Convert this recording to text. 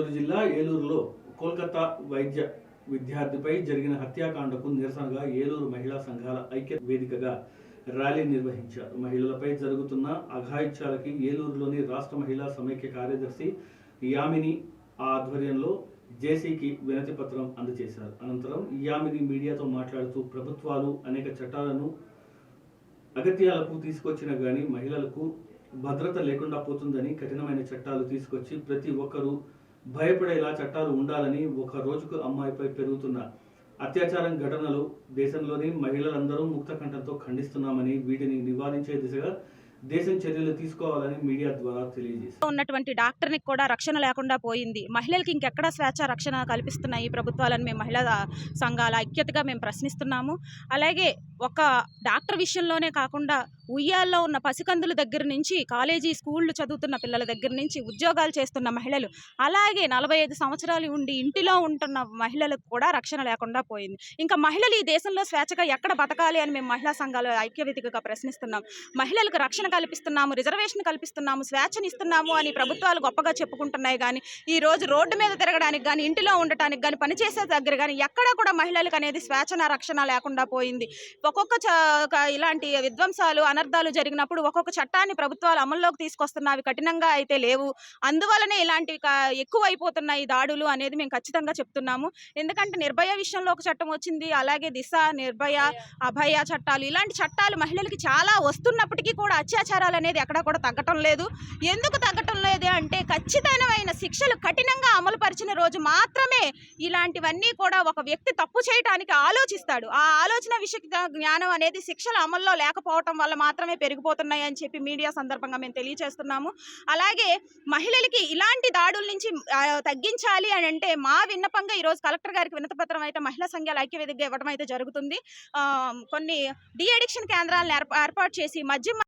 ఏలూరు జిల్లా ఏలూరులో కోల్కతా వైద్య విద్యార్థిపై జరిగిన హత్యాకాండకు నిరసనగా ఏలూరు మహిళా సంఘాల ఐక్య వేదికగా ర్యాలీ నిర్వహించారు. మహిళలపై జరుగుతున్న అఘాయిత్యాలకి ఏలూరులోని రాష్ట్ర మహిళా సమైక్య కార్యదర్శి యామిని ఆధ్వర్యంలో జేసీకి వినతి పత్రం అందజేశారు. అనంతరం యామిని మీడియాతో మాట్లాడుతూ ప్రభుత్వాలు అనేక చట్టాలను అగత్యాలకు తీసుకొచ్చినా గానీ మహిళలకు భద్రత లేకుండా పోతుందని కఠినమైన చట్టాలు తీసుకొచ్చి ప్రతి ఒక్కరూ భయపడేలా చట్టాలు ఉండాలని, ఒక రోజుకు అమ్మాయిపై పెరుగుతున్న అత్యాచారం ఘటనలు దేశంలోని మహిళలందరూ ముక్త కంఠంతో ఖండిస్తున్నామని, వీటిని నివారించే దిశగా దేశం చర్యలు తీసుకోవాలని మీడియా ద్వారా తెలియజేశారు. ఉన్నటువంటి డాక్టర్ని కూడా రక్షణ లేకుండా పోయింది. మహిళలకు ఇంకెక్కడ స్వేచ్ఛ రక్షణ కల్పిస్తున్నాయి ప్రభుత్వాలను మేము మహిళా సంఘాల ఐక్యతగా మేము ప్రశ్నిస్తున్నాము. అలాగే ఒక డాక్టర్ విషయంలోనే కాకుండా ఉయ్యాల్లో ఉన్న పసికందుల దగ్గర నుంచి కాలేజీ స్కూళ్ళు చదువుతున్న పిల్లల దగ్గర నుంచి ఉద్యోగాలు చేస్తున్న మహిళలు, అలాగే 45 సంవత్సరాలు ఉండి ఇంటిలో ఉంటున్న మహిళలకు కూడా రక్షణ లేకుండా పోయింది. ఇంకా మహిళలు ఈ దేశంలో స్వేచ్ఛగా ఎక్కడ బతకాలి అని మేము మహిళా సంఘాల ఐక్యవేదికగా ప్రశ్నిస్తున్నాం. మహిళలకు రక్షణ కల్పిస్తున్నాము, రిజర్వేషన్ కల్పిస్తున్నాము, స్వేచ్ఛనిస్తున్నాము అని ప్రభుత్వాలు గొప్పగా చెప్పుకుంటున్నాయి. కానీ ఈ రోజు రోడ్డు మీద తిరగడానికి కానీ, ఇంటిలో ఉండటానికి కానీ, పనిచేసే దగ్గర కానీ ఎక్కడా కూడా మహిళలకు అనేది స్వేచ్ఛన రక్షణ లేకుండా పోయింది. ఇలాంటి విధ్వంసాలు అనర్థాలు జరిగినప్పుడు ఒక్కొక్క చట్టాన్ని ప్రభుత్వాలు అమల్లోకి తీసుకొస్తున్నవి కఠినంగా అయితే లేవు. అందువలనే ఇలాంటివి ఎక్కువైపోతున్నాయి దాడులు అనేది మేము ఖచ్చితంగా చెప్తున్నాము. ఎందుకంటే నిర్భయ విషయంలో ఒక చట్టం వచ్చింది, అలాగే దిశ, నిర్భయ, అభయ చట్టాలు, ఇలాంటి చట్టాలు మహిళలకి చాలా వస్తున్నప్పటికీ కూడా అత్యాచారాలు అనేది ఎక్కడా కూడా తగ్గటం లేదు. ఎందుకు తగ్గటం లేదు అంటే ఖచ్చితమైన శిక్షలు కఠినంగా అమలుపరిచిన రోజు మాత్రమే ఇలాంటివన్నీ కూడా ఒక వ్యక్తి తప్పు చేయడానికి ఆలోచిస్తాడు. ఆ ఆలోచన విషయ జ్ఞానం అనేది శిక్షల అమల్లో లేకపోవటం వల్ల మాత్రమే పెరిగిపోతున్నాయి అని చెప్పి మీడియా సందర్భంగా మేము తెలియజేస్తున్నాము. అలాగే మహిళలకి ఇలాంటి దాడుల నుంచి తగ్గించాలి అని అంటే మా విన్నపంగా ఈరోజు కలెక్టర్ గారికి వినతి పత్రం అయితే మహిళా సంఘాల ఐక్యవేదికగా ఇవ్వడం అయితే జరుగుతుంది. కొన్ని డీ అడిక్షన్ కేంద్రాలను ఏర్పాటు చేసి మద్యం